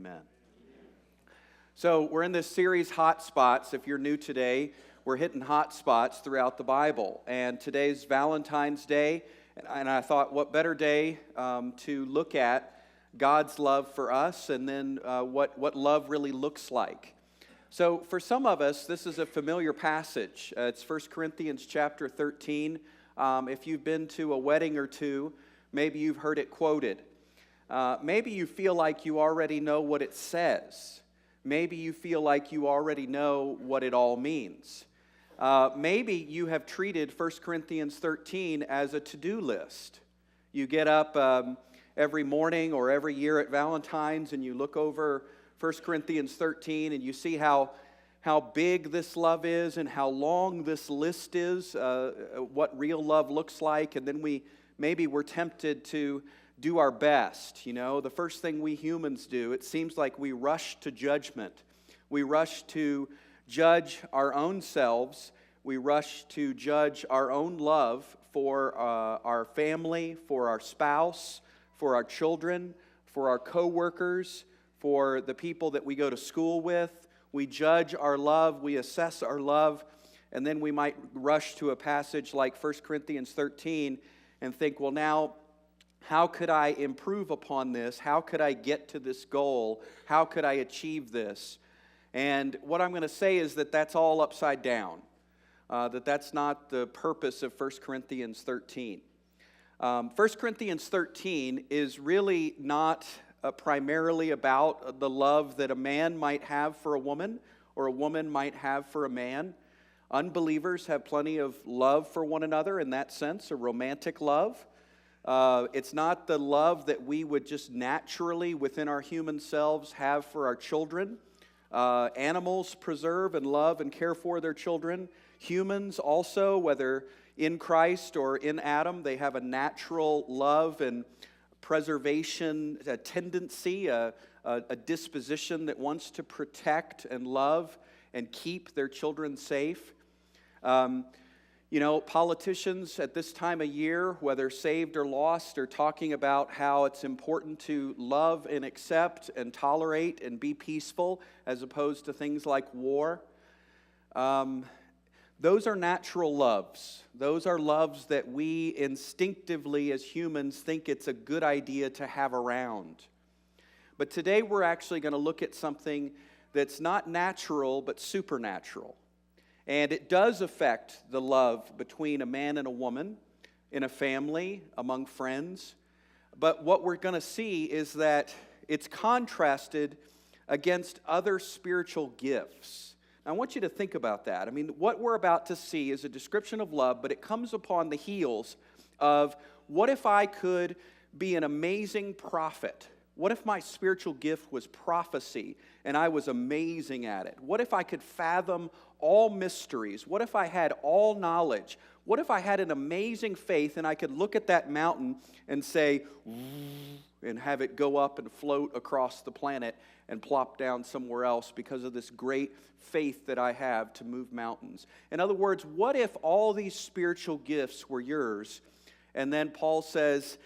Amen. So we're in this series, Hotspots. If you're new today, we're hitting hot spots throughout the Bible. And today's Valentine's Day, and I thought, what better day to look at God's love for us and then what love really looks like. So for some of us, this is a familiar passage. It's 1 Corinthians chapter 13. If you've been to a wedding or two, maybe you've heard it quoted. Maybe you feel like you already know what it says. Maybe you feel like you already know what it all means. Maybe you have treated 1 Corinthians 13 as a to-do list. You get up every morning or every year at Valentine's and you look over 1 Corinthians 13 and you see how big this love is and how long this list is, what real love looks like, and then we're tempted to do our best. You know, the first thing we humans do, it seems like we rush to judgment. We rush to judge our own selves. We rush to judge our own love for our family, for our spouse, for our children, for our co-workers, for the people that we go to school with. We judge our love, we assess our love, and then we might rush to a passage like 1 Corinthians 13 and think, well, now, how could I improve upon this? How could I get to this goal? How could I achieve this? And what I'm going to say is that that's all upside down, that's not the purpose of 1 Corinthians 13. 1 Corinthians 13 is really not primarily about the love that a man might have for a woman or a woman might have for a man. Unbelievers have plenty of love for one another in that sense, a romantic love. It's not the love that we would just naturally within our human selves have for our children. Animals preserve and love and care for their children. Humans also, whether in Christ or in Adam, they have a natural love and preservation, a tendency, a disposition that wants to protect and love and keep their children safe. You know, politicians at this time of year, whether saved or lost, are talking about how it's important to love and accept and tolerate and be peaceful as opposed to things like war. Those are natural loves. Those are loves that we instinctively as humans think it's a good idea to have around. But today we're actually going to look at something that's not natural but supernatural. And it does affect the love between a man and a woman, in a family, among friends. But what we're going to see is that it's contrasted against other spiritual gifts. Now, I want you to think about that. I mean, what we're about to see is a description of love, but it comes upon the heels of, what if I could be an amazing prophet? What if my spiritual gift was prophecy and I was amazing at it? What if I could fathom all mysteries? What if I had all knowledge? What if I had an amazing faith and I could look at that mountain and say, and have it go up and float across the planet and plop down somewhere else because of this great faith that I have to move mountains? In other words, what if all these spiritual gifts were yours? And then Paul says,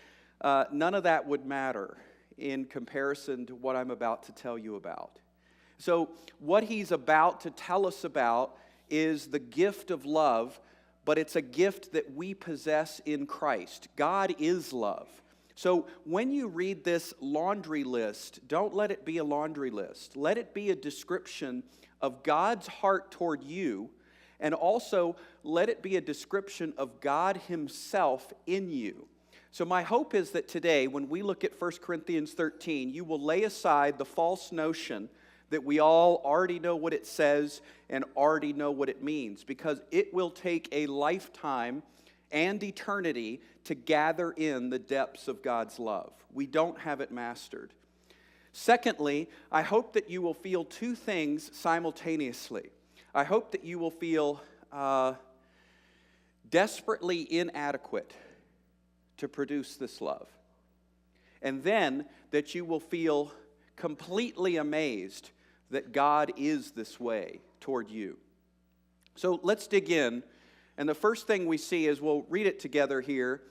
none of that would matter in comparison to what I'm about to tell you about. So what he's about to tell us about is the gift of love, but it's a gift that we possess in Christ. God is love. So when you read this laundry list, don't let it be a laundry list. Let it be a description of God's heart toward you, and also let it be a description of God himself in you. So my hope is that today, when we look at 1 Corinthians 13, you will lay aside the false notion that we all already know what it says and already know what it means, because it will take a lifetime and eternity to gather in the depths of God's love. We don't have it mastered. Secondly, I hope that you will feel two things simultaneously. I hope that you will feel desperately inadequate to produce this love. And then that you will feel completely amazed that God is this way toward you. So let's dig in. And the first thing we see is, we'll read it together here.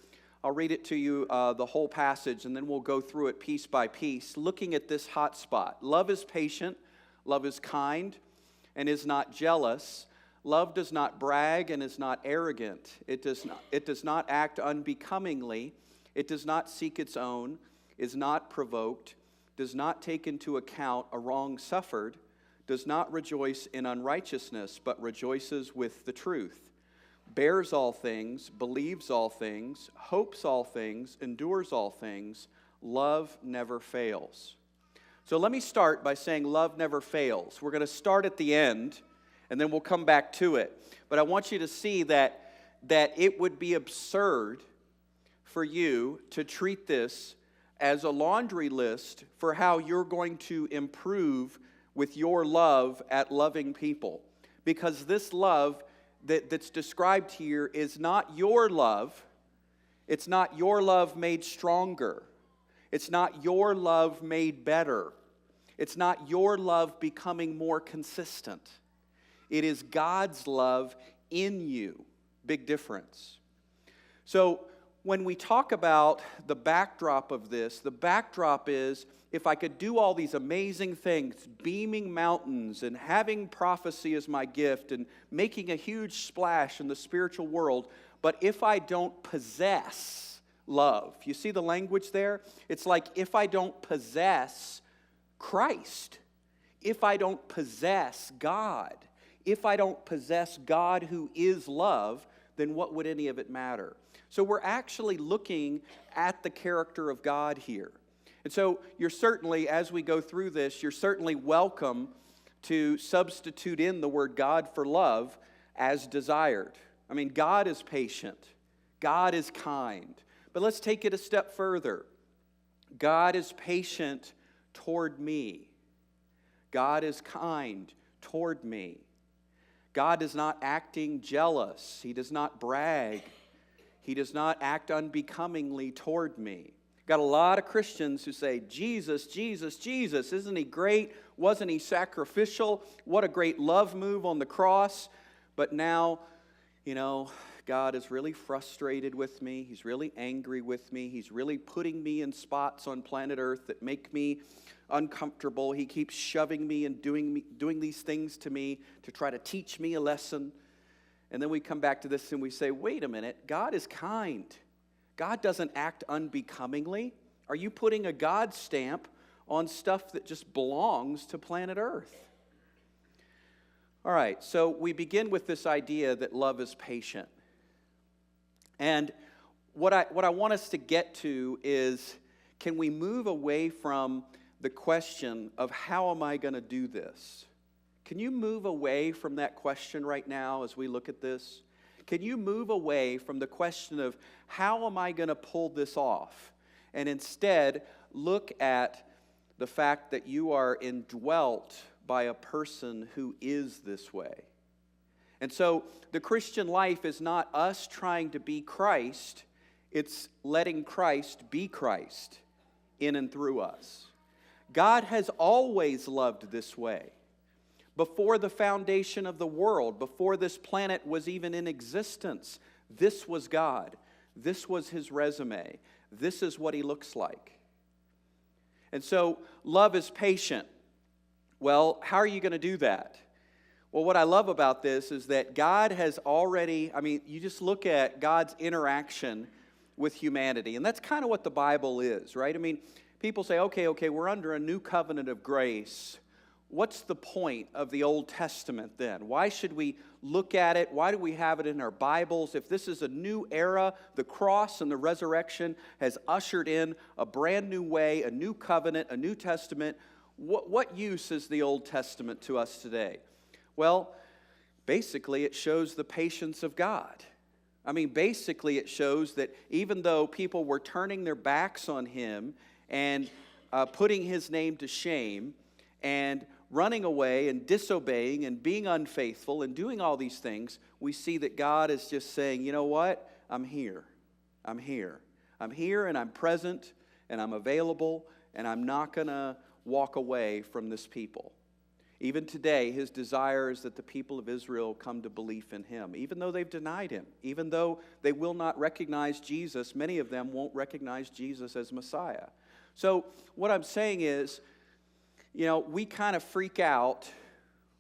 I'll read it to you, the whole passage, and then we'll go through it piece by piece, looking at this hot spot. Love is patient, love is kind, and is not jealous. Love does not brag and is not arrogant. It does not act unbecomingly. It does not seek its own, is not provoked, does not take into account a wrong suffered, does not rejoice in unrighteousness, but rejoices with the truth, bears all things, believes all things, hopes all things, endures all things. Love never fails. So let me start by saying love never fails. We're going to start at the end, and then we'll come back to it. But I want you to see that it would be absurd for you to treat this as a laundry list for how you're going to improve with your love at loving people. Because this love that's described here is not your love. It's not your love made stronger. It's not your love made better. It's not your love becoming more consistent. It is God's love in you. Big difference. So when we talk about the backdrop of this, the backdrop is, if I could do all these amazing things, beaming mountains and having prophecy as my gift and making a huge splash in the spiritual world, but if I don't possess love, you see the language there? It's like if I don't possess Christ, if I don't possess God, if I don't possess God who is love, then what would any of it matter? So we're actually looking at the character of God here. And so you're certainly, as we go through this, you're certainly welcome to substitute in the word God for love as desired. I mean, God is patient. God is kind. But let's take it a step further. God is patient toward me. God is kind toward me. God is not acting jealous. He does not brag. He does not act unbecomingly toward me. Got a lot of Christians who say, Jesus, Jesus, Jesus, isn't he great? Wasn't he sacrificial? What a great love move on the cross. But now, God is really frustrated with me. He's really angry with me. He's really putting me in spots on planet Earth that make me uncomfortable. He keeps shoving me and doing these things to me to try to teach me a lesson. And then we come back to this and we say, wait a minute, God is kind. God doesn't act unbecomingly. Are you putting a God stamp on stuff that just belongs to planet Earth? All right, so we begin with this idea that love is patient. And what I want us to get to is, can we move away from the question of how am I going to do this? Can you move away from that question right now as we look at this? Can you move away from the question of how am I going to pull this off? And instead look at the fact that you are indwelt by a person who is this way. And so the Christian life is not us trying to be Christ, it's letting Christ be Christ in and through us. God has always loved this way. Before the foundation of the world, before this planet was even in existence, this was God. This was his resume. This is what he looks like. And so, love is patient. Well, how are you going to do that? Well, what I love about this is that God has already, you just look at God's interaction with humanity, and that's kind of what the Bible is, right? People say, okay, we're under a new covenant of grace. What's the point of the Old Testament then? Why should we look at it? Why do we have it in our Bibles? If this is a new era, the cross and the resurrection has ushered in a brand new way, a new covenant, a new testament. What use is the Old Testament to us today? Well, basically it shows the patience of God. Basically it shows that even though people were turning their backs on him and putting his name to shame and running away and disobeying and being unfaithful and doing all these things, we see that God is just saying, you know what? I'm here. I'm here. I'm here and I'm present and I'm available and I'm not going to walk away from this people. Even today, his desire is that the people of Israel come to belief in him, even though they've denied him, even though they will not recognize Jesus. Many of them won't recognize Jesus as Messiah. So what I'm saying is, we kind of freak out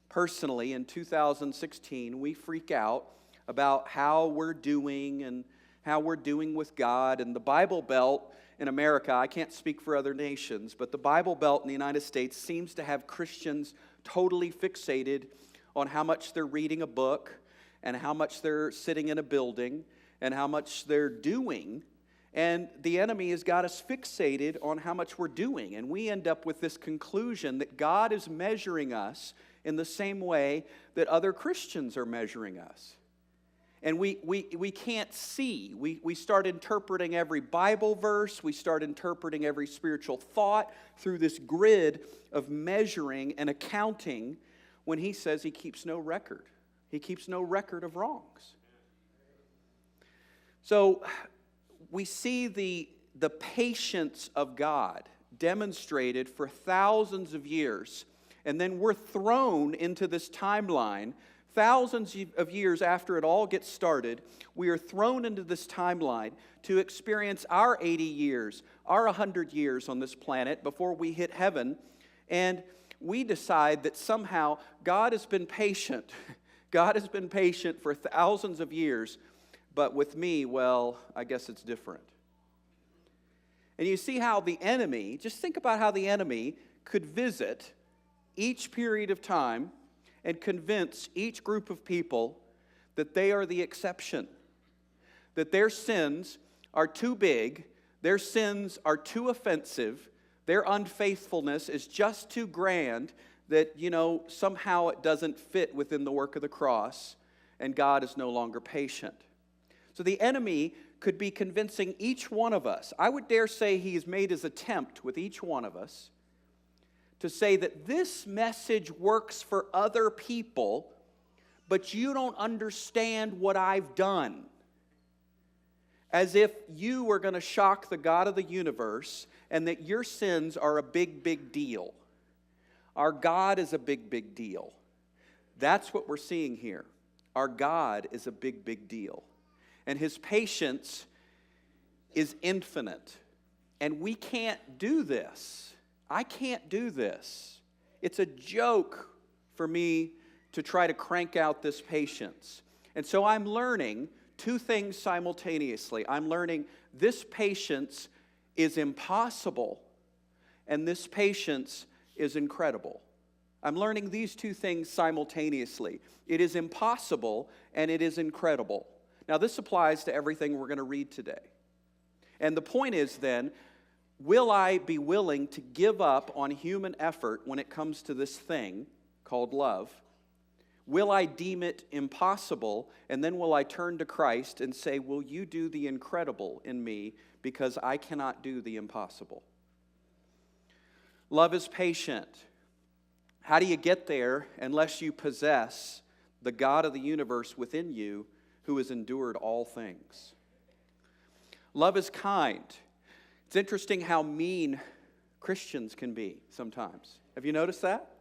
personally in 2016. We freak out about how we're doing and how we're doing with God. And the Bible Belt in America, I can't speak for other nations, but the Bible Belt in the United States seems to have Christians totally fixated on how much they're reading a book and how much they're sitting in a building and how much they're doing. And the enemy has got us fixated on how much we're doing. And we end up with this conclusion that God is measuring us in the same way that other Christians are measuring us. And we can't see. We start interpreting every Bible verse. We start interpreting every spiritual thought through this grid of measuring and accounting when he says he keeps no record. He keeps no record of wrongs. So we see the patience of God demonstrated for thousands of years. And then we're thrown into this timeline. Thousands of years after it all gets started, we are thrown into this timeline to experience our 80 years, our 100 years on this planet before we hit heaven. And we decide that somehow God has been patient. God has been patient for thousands of years. But with me, well, I guess it's different. And you see how the enemy, just think about how the enemy could visit each period of time and convince each group of people that they are the exception, that their sins are too big, their sins are too offensive, their unfaithfulness is just too grand, that, somehow it doesn't fit within the work of the cross, and God is no longer patient. So the enemy could be convincing each one of us. I would dare say he has made his attempt with each one of us to say that this message works for other people, but you don't understand what I've done. As if you were going to shock the God of the universe and that your sins are a big, big deal. Our God is a big, big deal. That's what we're seeing here. Our God is a big, big deal. And his patience is infinite. And we can't do this. I can't do this. It's a joke for me to try to crank out this patience. And so I'm learning two things simultaneously. I'm learning this patience is impossible, and this patience is incredible. I'm learning these two things simultaneously. It is impossible, and it is incredible. Now, this applies to everything we're going to read today. And the point is then, will I be willing to give up on human effort when it comes to this thing called love? Will I deem it impossible, and then will I turn to Christ and say, will you do the incredible in me because I cannot do the impossible? Love is patient. How do you get there unless you possess the God of the universe within you who has endured all things? Love is kind. It's interesting how mean Christians can be sometimes. Have you noticed that?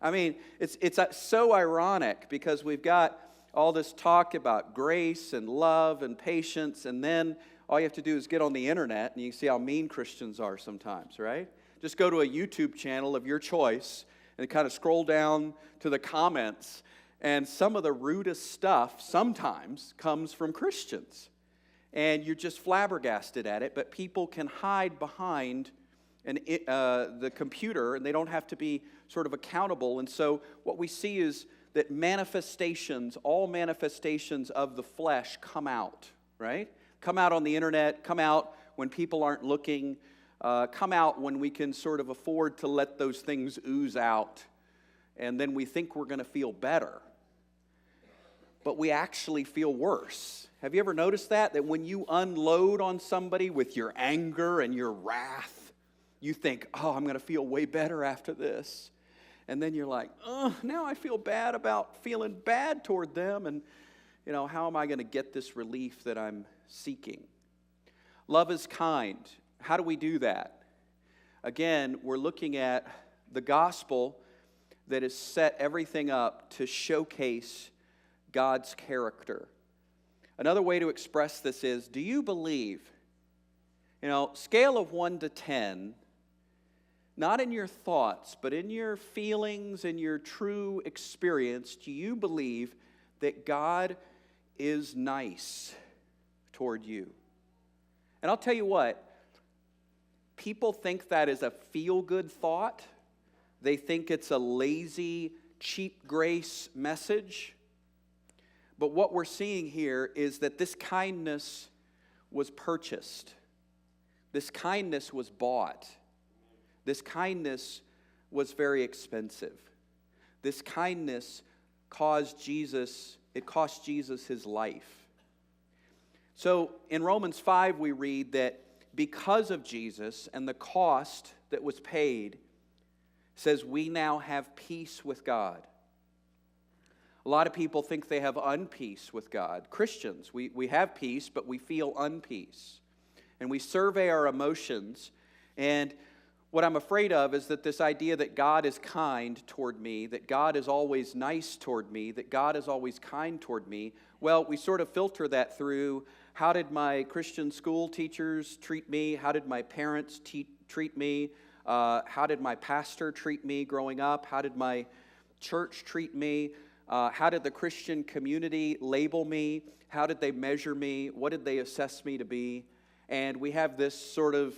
I mean, it's so ironic because we've got all this talk about grace and love and patience, and then all you have to do is get on the internet and you see how mean Christians are sometimes, right? Just go to a YouTube channel of your choice and kind of scroll down to the comments, and some of the rudest stuff sometimes comes from Christians. And you're just flabbergasted at it, but people can hide behind the computer, and they don't have to be sort of accountable. And so what we see is that all manifestations of the flesh come out, right? Come out on the internet, come out when people aren't looking, come out when we can sort of afford to let those things ooze out, and then we think we're going to feel better. But we actually feel worse. Have you ever noticed that? That when you unload on somebody with your anger and your wrath, you think, oh, I'm going to feel way better after this. And then you're like, oh, now I feel bad about feeling bad toward them. And, how am I going to get this relief that I'm seeking? Love is kind. How do we do that? Again, we're looking at the gospel that has set everything up to showcase God's character. Another way to express this is, do you believe, scale of 1 to 10, not in your thoughts, but in your feelings and your true experience, do you believe that God is nice toward you? And I'll tell you what, people think that is a feel-good thought. They think it's a lazy, cheap grace message. But what we're seeing here is that this kindness was purchased. This kindness was bought. This kindness was very expensive. This kindness cost Jesus his life. So in Romans 5 we read that because of Jesus and the cost that was paid, says we now have peace with God. A lot of people think they have unpeace with God. Christians, we have peace, but we feel unpeace. And we survey our emotions, and what I'm afraid of is that this idea that God is kind toward me, that God is always nice toward me, that God is always kind toward me, well, we sort of filter that through, how did my Christian school teachers treat me? How did my parents treat me? How did my pastor treat me growing up? How did my church treat me? How did the Christian community label me? How did they measure me? What did they assess me to be? And we have this sort of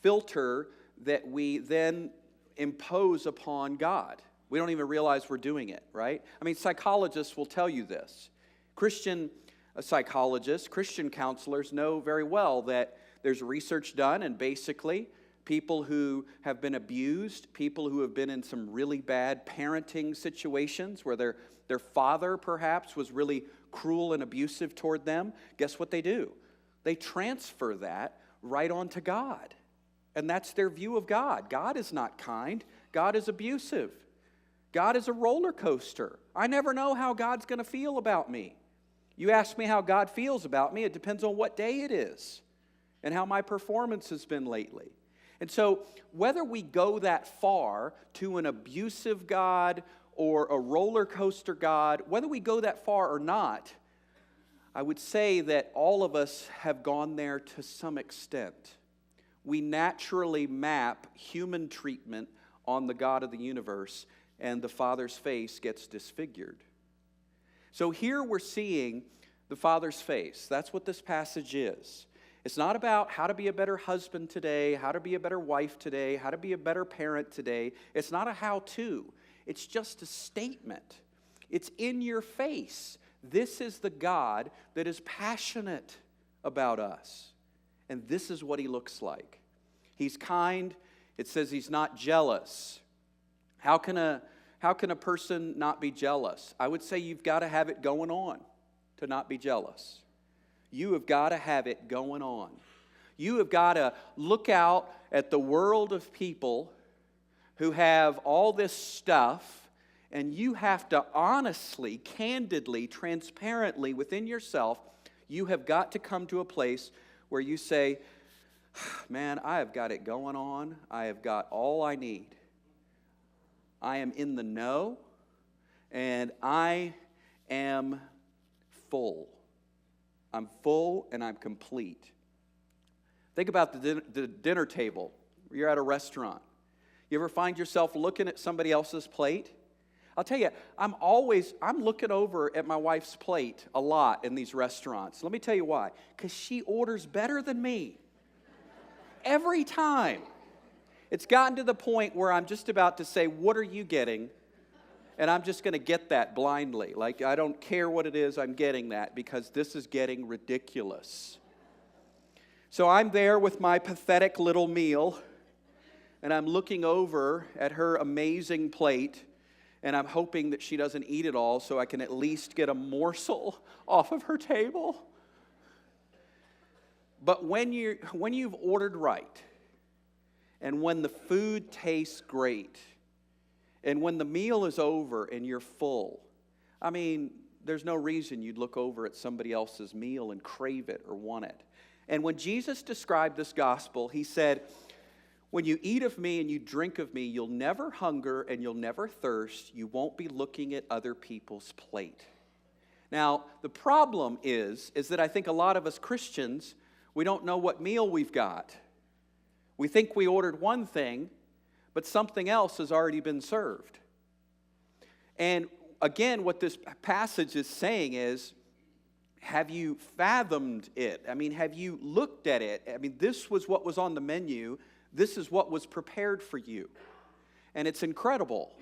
filter that we then impose upon God. We don't even realize we're doing it, right? I mean, psychologists will tell you this. Christian psychologists, Christian counselors know very well that there's research done, and basically people who have been abused, people who have been in some really bad parenting situations where their father perhaps was really cruel and abusive toward them, guess what they do? They transfer that right onto God. And that's their view of God. God is not kind. God is abusive. God is a roller coaster. I never know how God's going to feel about me. You ask me how God feels about me, it depends on what day it is and how my performance has been lately. And so whether we go that far to an abusive God or a roller coaster God, whether we go that far or not, I would say that all of us have gone there to some extent. We naturally map human treatment on the God of the universe, and the Father's face gets disfigured. So here we're seeing the Father's face. That's what this passage is. It's not about how to be a better husband today, how to be a better wife today, how to be a better parent today. It's not a how-to. It's just a statement. It's in your face. This is the God that is passionate about us. And this is what he looks like. He's kind. It says he's not jealous. How can a person not be jealous? I would say you've got to have it going on to not be jealous. You have got to have it going on. You have got to look out at the world of people who have all this stuff, and you have to honestly, candidly, transparently within yourself, you have got to come to a place where you say, man, I have got it going on. I have got all I need. I am in the know, and I am full. I'm full and I'm complete. Think about the dinner table. You're at a restaurant. You ever find yourself looking at somebody else's plate? I'll tell you, I'm looking over at my wife's plate a lot in these restaurants. Let me tell you why. Because she orders better than me. Every time. It's gotten to the point where I'm just about to say, what are you getting? And I'm just going to get that blindly. Like, I don't care what it is, I'm getting that because this is getting ridiculous. So I'm there with my pathetic little meal, and I'm looking over at her amazing plate, and I'm hoping that she doesn't eat it all so I can at least get a morsel off of her table. But when you've ordered right, and when the food tastes great, and when the meal is over and you're full, I mean, there's no reason you'd look over at somebody else's meal and crave it or want it. And when Jesus described this gospel, he said, When you eat of me and you drink of me, you'll never hunger and you'll never thirst. You won't be looking at other people's plate. Now, the problem is that I think a lot of us Christians, we don't know what meal we've got. We think we ordered one thing, but something else has already been served. And again, what this passage is saying is, have you fathomed it? I mean, have you looked at it? I mean, this was what was on the menu. This is what was prepared for you. And it's incredible.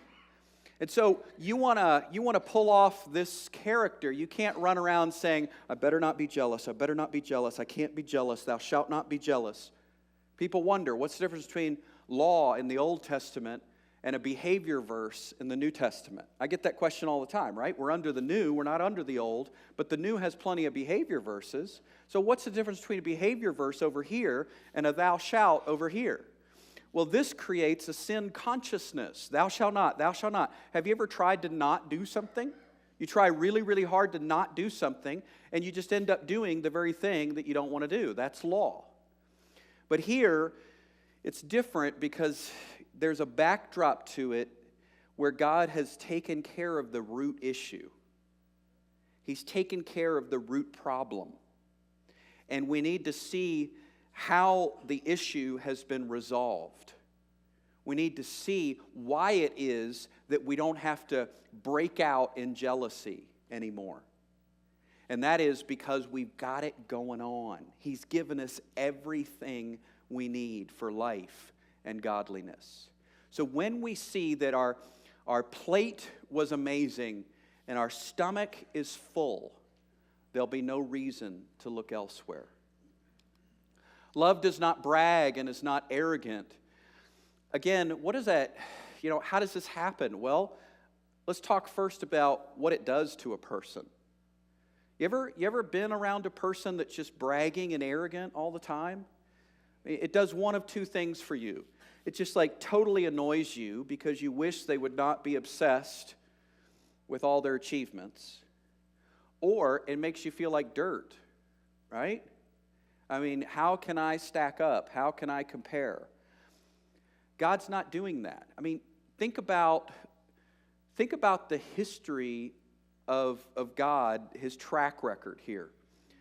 And so you want to pull off this character. You can't run around saying, I better not be jealous. I better not be jealous. I can't be jealous. Thou shalt not be jealous. People wonder, what's the difference between law in the Old Testament and a behavior verse in the New Testament? I get that question all the time, right? We're under the new, we're not under the old, but the new has plenty of behavior verses. So what's the difference between a behavior verse over here and a thou shalt over here? Well, this creates a sin consciousness. Thou shalt not, thou shalt not. Have you ever tried to not do something? You try really, really hard to not do something, and you just end up doing the very thing that you don't want to do. That's law. But here, it's different because there's a backdrop to it where God has taken care of the root issue. He's taken care of the root problem. And we need to see how the issue has been resolved. We need to see why it is that we don't have to break out in jealousy anymore. And that is because we've got it going on. He's given us everything we need for life and godliness. So when we see that our plate was amazing and our stomach is full, there'll be no reason to look elsewhere. Love does not brag and is not arrogant. Again, what is that? How does this happen? Well, let's talk first about what it does to a person. You ever been around a person that's just bragging and arrogant all the time? It does one of two things for you. It just totally annoys you because you wish they would not be obsessed with all their achievements. Or it makes you feel like dirt, right? I mean, how can I stack up? How can I compare? God's not doing that. I mean, think about the history of God, his track record here.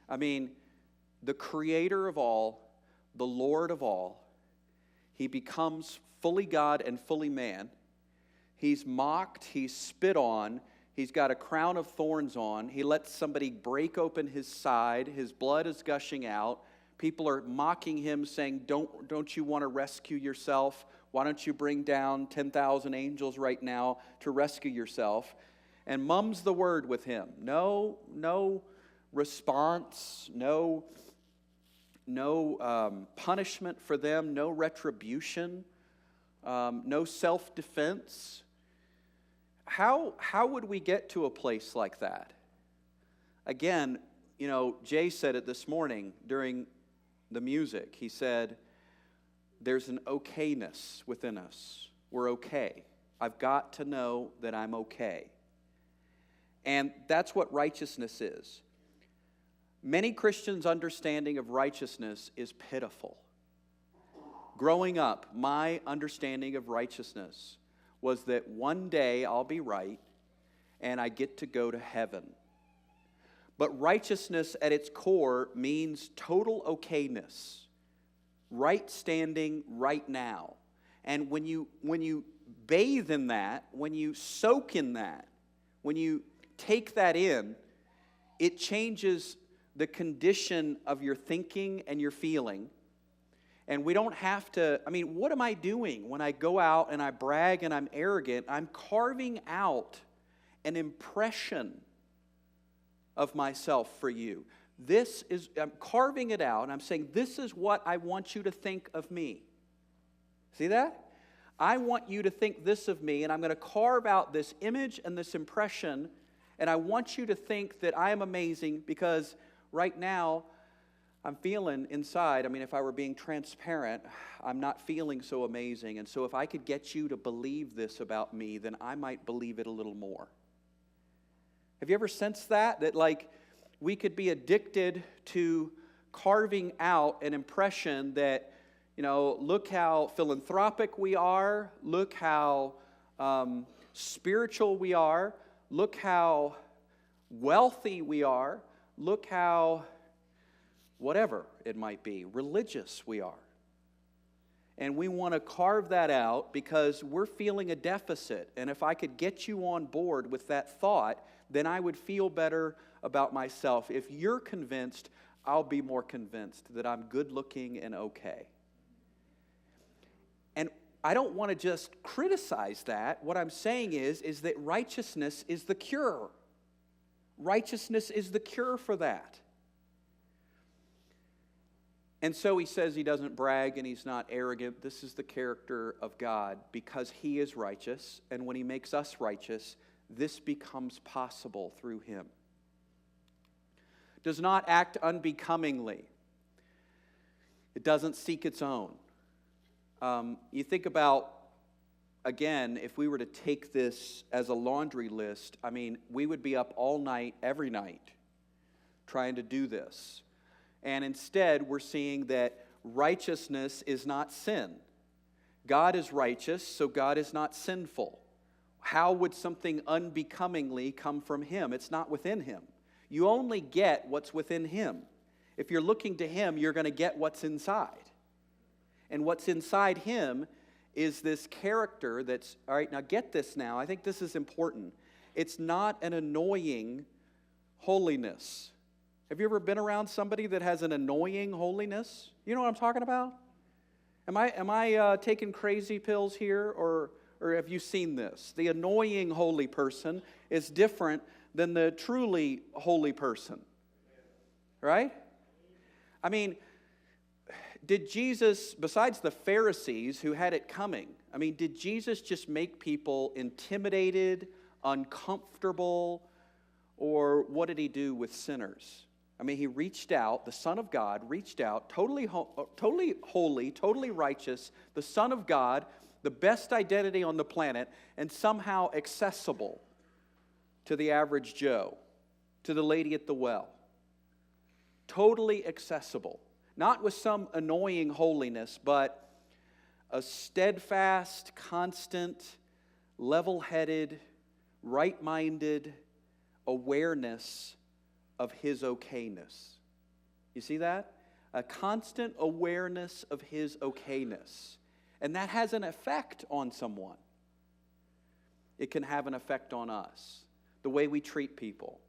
I mean, the creator of all, the Lord of all, he becomes fully God and fully man. He's mocked, he's spit on, he's got a crown of thorns on. He lets somebody break open his side, his blood is gushing out. People are mocking him, saying, don't you want to rescue yourself? Why don't you bring down 10,000 angels right now to rescue yourself? And mum's the word with him. No response, no punishment for them, no retribution, no self-defense. How would we get to a place like that? Again, Jay said it this morning during the music. He said, there's an okayness within us. We're okay. I've got to know that I'm okay. And that's what righteousness is. Many Christians' understanding of righteousness is pitiful. Growing up, my understanding of righteousness was that one day I'll be right and I get to go to heaven. But righteousness at its core means total okayness, right standing right now. And when you bathe in that, when you soak in that, when you take that in, it changes the condition of your thinking and your feeling. And we don't have to, what am I doing when I go out and I brag and I'm arrogant? I'm carving out an impression of myself for you. I'm carving it out and I'm saying, this is what I want you to think of me. See that? I want you to think this of me, and I'm going to carve out this image and this impression, and I want you to think that I am amazing because right now I'm feeling inside, if I were being transparent, I'm not feeling so amazing. And so if I could get you to believe this about me, then I might believe it a little more. Have you ever sensed that? That we could be addicted to carving out an impression that Look how philanthropic we are. Look how spiritual we are. Look how wealthy we are. Look how, whatever it might be, religious we are. And we want to carve that out because we're feeling a deficit. And if I could get you on board with that thought, then I would feel better about myself. If you're convinced, I'll be more convinced that I'm good looking and okay. And I don't want to just criticize that. What I'm saying is that righteousness is the cure. Righteousness is the cure for that. And so he says he doesn't brag and he's not arrogant. This is the character of God because he is righteous. And when he makes us righteous, this becomes possible through him. Does not act unbecomingly. It doesn't seek its own. You think about, again, if we were to take this as a laundry list, we would be up all night, every night, trying to do this. And instead, we're seeing that righteousness is not sin. God is righteous, so God is not sinful. How would something unbecomingly come from him? It's not within him. You only get what's within him. If you're looking to him, you're going to get what's inside. And what's inside him is this character that's, all right, now get this now. I think this is important. It's not an annoying holiness. Have you ever been around somebody that has an annoying holiness? You know what I'm talking about? Am I taking crazy pills here, or have you seen this? The annoying holy person is different than the truly holy person, right? Did Jesus, besides the Pharisees who had it coming, did Jesus just make people intimidated, uncomfortable, or what did he do with sinners? He reached out, the Son of God reached out, totally holy, totally righteous, the Son of God, the best identity on the planet, and somehow accessible to the average Joe, to the lady at the well. Totally accessible. Not with some annoying holiness, but a steadfast, constant, level-headed, right-minded awareness of his okayness. You see that? A constant awareness of his okayness. And that has an effect on someone. It can have an effect on us. The way we treat people.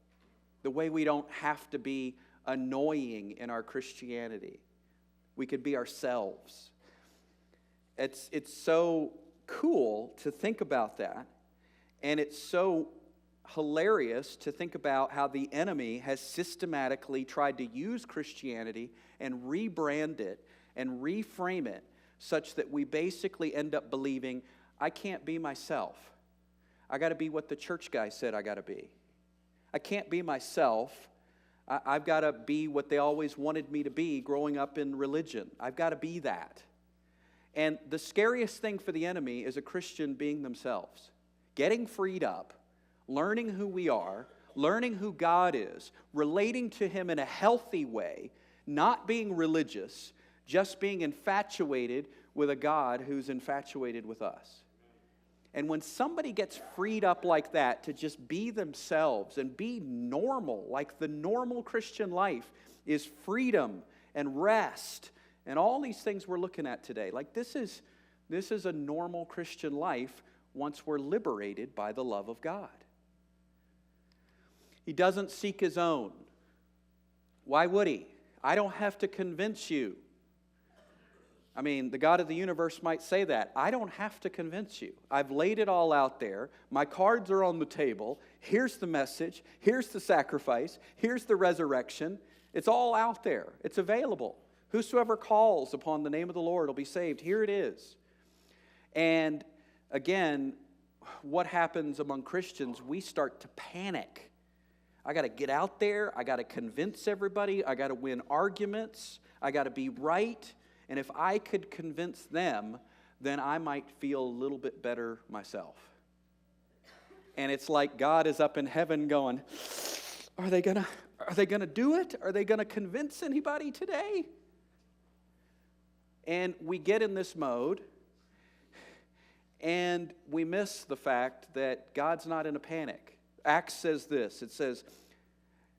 The way we don't have to be annoying in our Christianity. We could be ourselves. It's so cool to think about that. And it's so hilarious to think about how the enemy has systematically tried to use Christianity and rebrand it and reframe it such that we basically end up believing, I can't be myself. I got to be what the church guy said I got to be. I can't be myself. I've got to be what they always wanted me to be growing up in religion. I've got to be that. And the scariest thing for the enemy is a Christian being themselves, getting freed up, learning who we are, learning who God is, relating to him in a healthy way, not being religious, just being infatuated with a God who's infatuated with us. And when somebody gets freed up like that to just be themselves and be normal, like the normal Christian life is freedom and rest and all these things we're looking at today. Like this is a normal Christian life once we're liberated by the love of God. He doesn't seek his own. Why would he? I don't have to convince you. The God of the universe might say that. I don't have to convince you. I've laid it all out there. My cards are on the table. Here's the message. Here's the sacrifice. Here's the resurrection. It's all out there. It's available. Whosoever calls upon the name of the Lord will be saved. Here it is. And again, what happens among Christians? We start to panic. I got to get out there. I got to convince everybody. I got to win arguments. I got to be right. And if I could convince them, then I might feel a little bit better myself. And it's like God is up in heaven going, are they gonna do it? Are they gonna convince anybody today? And we get in this mode, and we miss the fact that God's not in a panic. Acts says this. It says,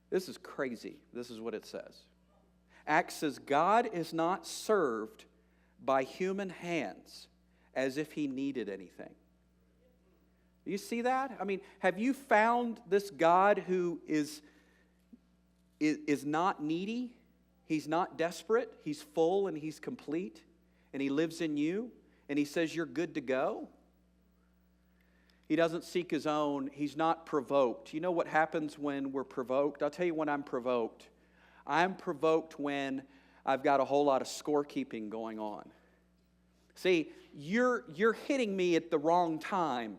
this is crazy. This is what it says. Acts says, God is not served by human hands as if he needed anything. You see that? I mean, have you found this God who is not needy? He's not desperate. He's full and he's complete. And he lives in you. And he says you're good to go. He doesn't seek his own. He's not provoked. You know what happens when we're provoked? I'll tell you when I'm provoked. I'm provoked when I've got a whole lot of scorekeeping going on. See, you're hitting me at the wrong time.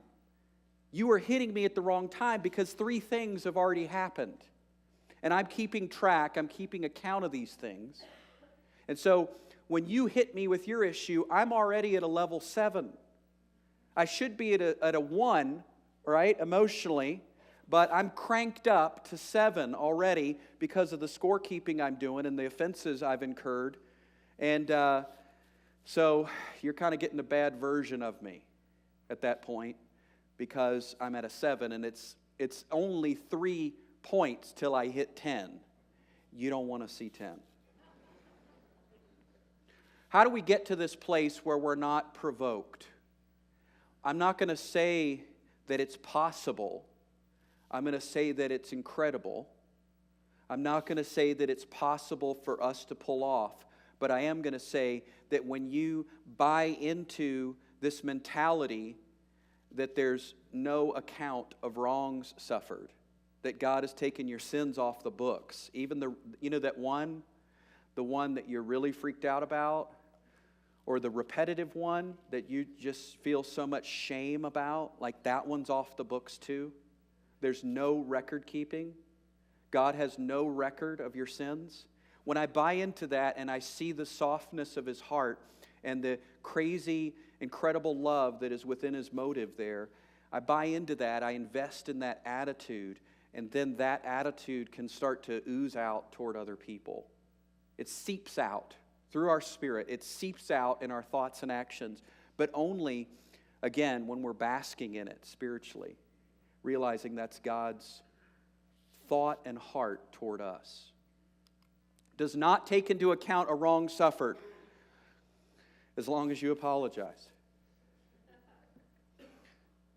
You are hitting me at the wrong time because 3 things have already happened. And I'm keeping track, I'm keeping account of these things. And so when you hit me with your issue, I'm already at a level 7. I should be at a 1, right, emotionally, but I'm cranked up to 7 already because of the scorekeeping I'm doing and the offenses I've incurred. And so you're kind of getting a bad version of me at that point because I'm at a 7, and it's only 3 points till I hit 10. You don't want to see 10. How do we get to this place where we're not provoked? I'm not going to say that it's possible. I'm going to say that it's incredible. I'm not going to say that it's possible for us to pull off, but I am going to say that when you buy into this mentality that there's no account of wrongs suffered, that God has taken your sins off the books, even the one that you're really freaked out about, or the repetitive one that you just feel so much shame about, like that one's off the books too. There's no record keeping. God has no record of your sins. When I buy into that and I see the softness of his heart and the crazy, incredible love that is within his motive there, I buy into that, I invest in that attitude, and then that attitude can start to ooze out toward other people. It seeps out through our spirit. It seeps out in our thoughts and actions, but only, again, when we're basking in it spiritually, realizing that's God's thought and heart toward us. Does not take into account a wrong suffered, as long as you apologize.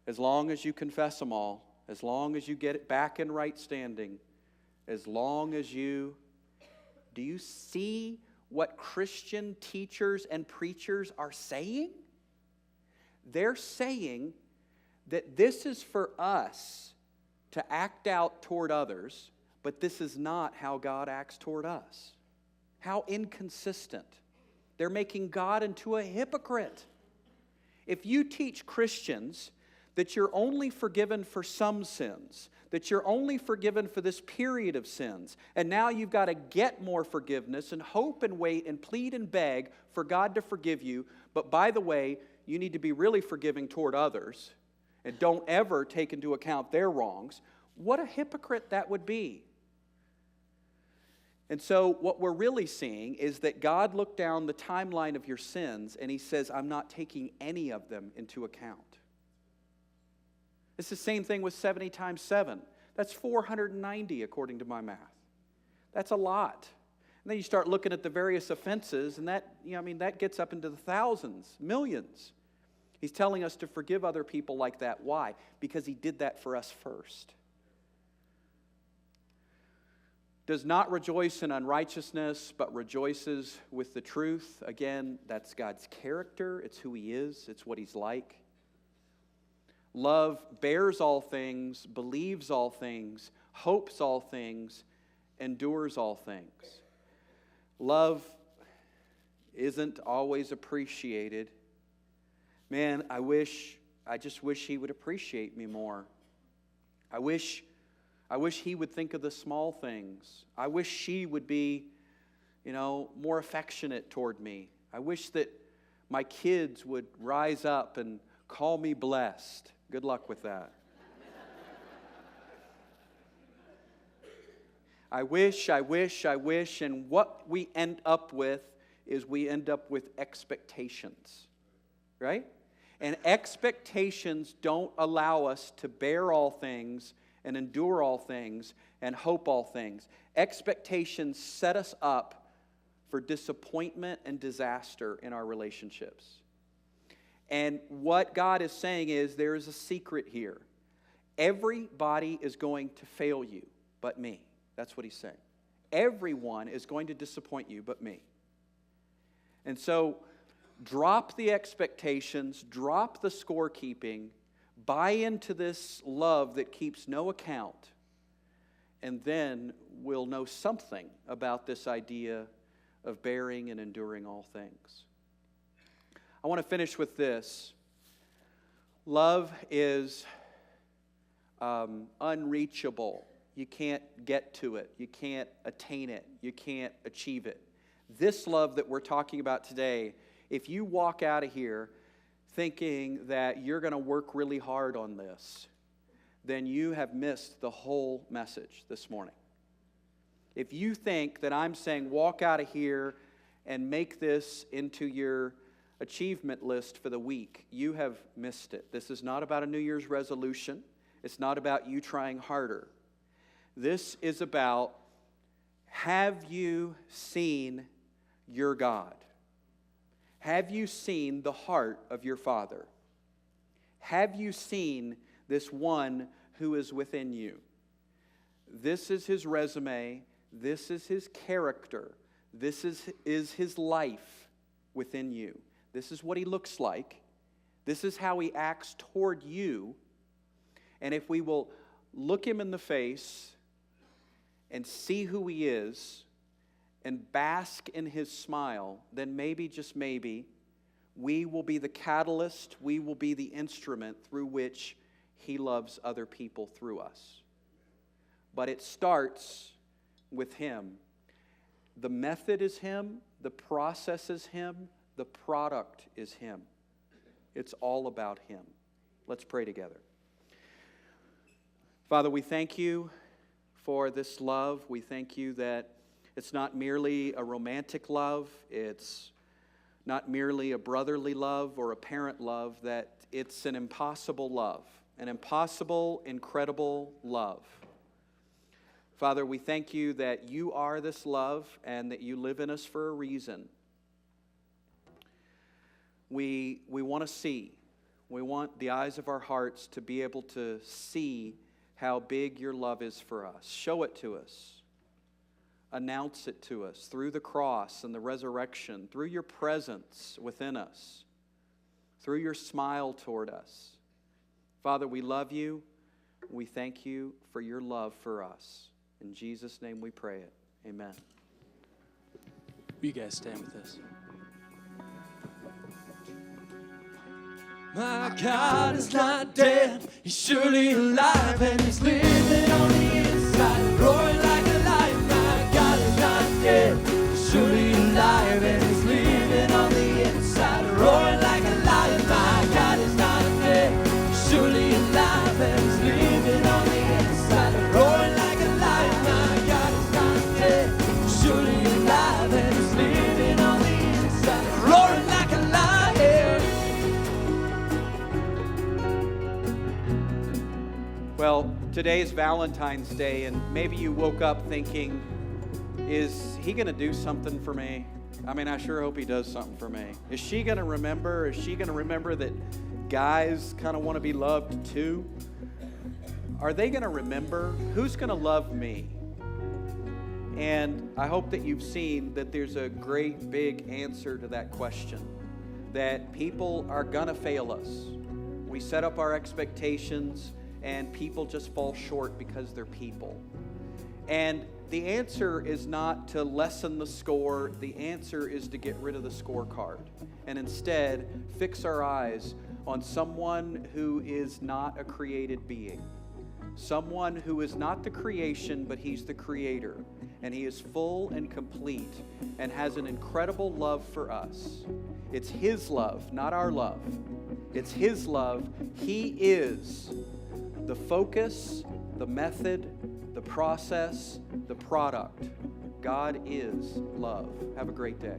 As long as you confess them all, as long as you get it back in right standing, as long as you... Do you see what Christian teachers and preachers are saying? They're saying that this is for us to act out toward others, but this is not how God acts toward us. How inconsistent. They're making God into a hypocrite. If you teach Christians that you're only forgiven for some sins, that you're only forgiven for this period of sins, and now you've got to get more forgiveness and hope and wait and plead and beg for God to forgive you, but by the way, you need to be really forgiving toward others and don't ever take into account their wrongs, what a hypocrite that would be. And so what we're really seeing is that God looked down the timeline of your sins and he says, I'm not taking any of them into account. It's the same thing with 70 times 7. That's 490 according to my math. That's a lot. And then you start looking at the various offenses, and that gets up into the thousands, millions. He's telling us to forgive other people like that. Why? Because he did that for us first. Does not rejoice in unrighteousness, but rejoices with the truth. Again, that's God's character. It's who he is. It's what he's like. Love bears all things, believes all things, hopes all things, endures all things. Love isn't always appreciated. Man, I just wish he would appreciate me more. I wish he would think of the small things. I wish she would be, more affectionate toward me. I wish that my kids would rise up and call me blessed. Good luck with that. I wish, and what we end up with is we end up with expectations, right? And expectations don't allow us to bear all things and endure all things and hope all things. Expectations set us up for disappointment and disaster in our relationships. And what God is saying is there is a secret here. Everybody is going to fail you but me. That's what he's saying. Everyone is going to disappoint you but me. And so drop the expectations, drop the scorekeeping, buy into this love that keeps no account, and then we'll know something about this idea of bearing and enduring all things. I want to finish with this. Love is unreachable. You can't get to it. You can't attain it. You can't achieve it. This love that we're talking about today, if you walk out of here thinking that you're going to work really hard on this, then you have missed the whole message this morning. If you think that I'm saying walk out of here and make this into your achievement list for the week, you have missed it. This is not about a New Year's resolution. It's not about you trying harder. This is about, have you seen your God? Have you seen the heart of your Father? Have you seen this one who is within you? This is his resume. This is his character. This is his life within you. This is what he looks like. This is how he acts toward you. And if we will look him in the face and see who he is and bask in his smile, then maybe, just maybe, we will be the catalyst, we will be the instrument through which he loves other people through us. But it starts with him. The method is him, the process is him, the product is him. It's all about him. Let's pray together. Father, we thank you for this love. We thank you that it's not merely a romantic love. It's not merely a brotherly love or a parent love, that it's an impossible love, an impossible, incredible love. Father, we thank you that you are this love and that you live in us for a reason. We want to see. We want the eyes of our hearts to be able to see how big your love is for us. Show it to us. Announce it to us through the cross and the resurrection, through your presence within us, through your smile toward us. Father, we love you. We thank you for your love for us. In Jesus' name we pray it. Amen. Will you guys stand with us? My God is not dead, he's surely alive, and he's living on the inside, roaring like a lion. My God is not dead, he's surely alive, and he's living on the inside, roaring like a lion. My God is not dead, he's surely alive, and he's living on the inside, roaring like a lion. My God is not dead, he's surely alive, and he's living on the inside, roaring like a lion. Well, today's Valentine's Day, and maybe you woke up thinking, is he going to do something for me? I mean, I sure hope he does something for me. Is she going to remember? Is she going to remember that guys kind of want to be loved too? Are they going to remember? Who's going to love me? And I hope that you've seen that there's a great big answer to that question, that people are going to fail us. We set up our expectations, and people just fall short because they're people. And the answer is not to lessen the score. The answer is to get rid of the scorecard and instead fix our eyes on someone who is not a created being. Someone who is not the creation, but he's the creator. And he is full and complete and has an incredible love for us. It's his love, not our love. It's his love. He is the focus, the method, the process, the product God is love. Have a great day.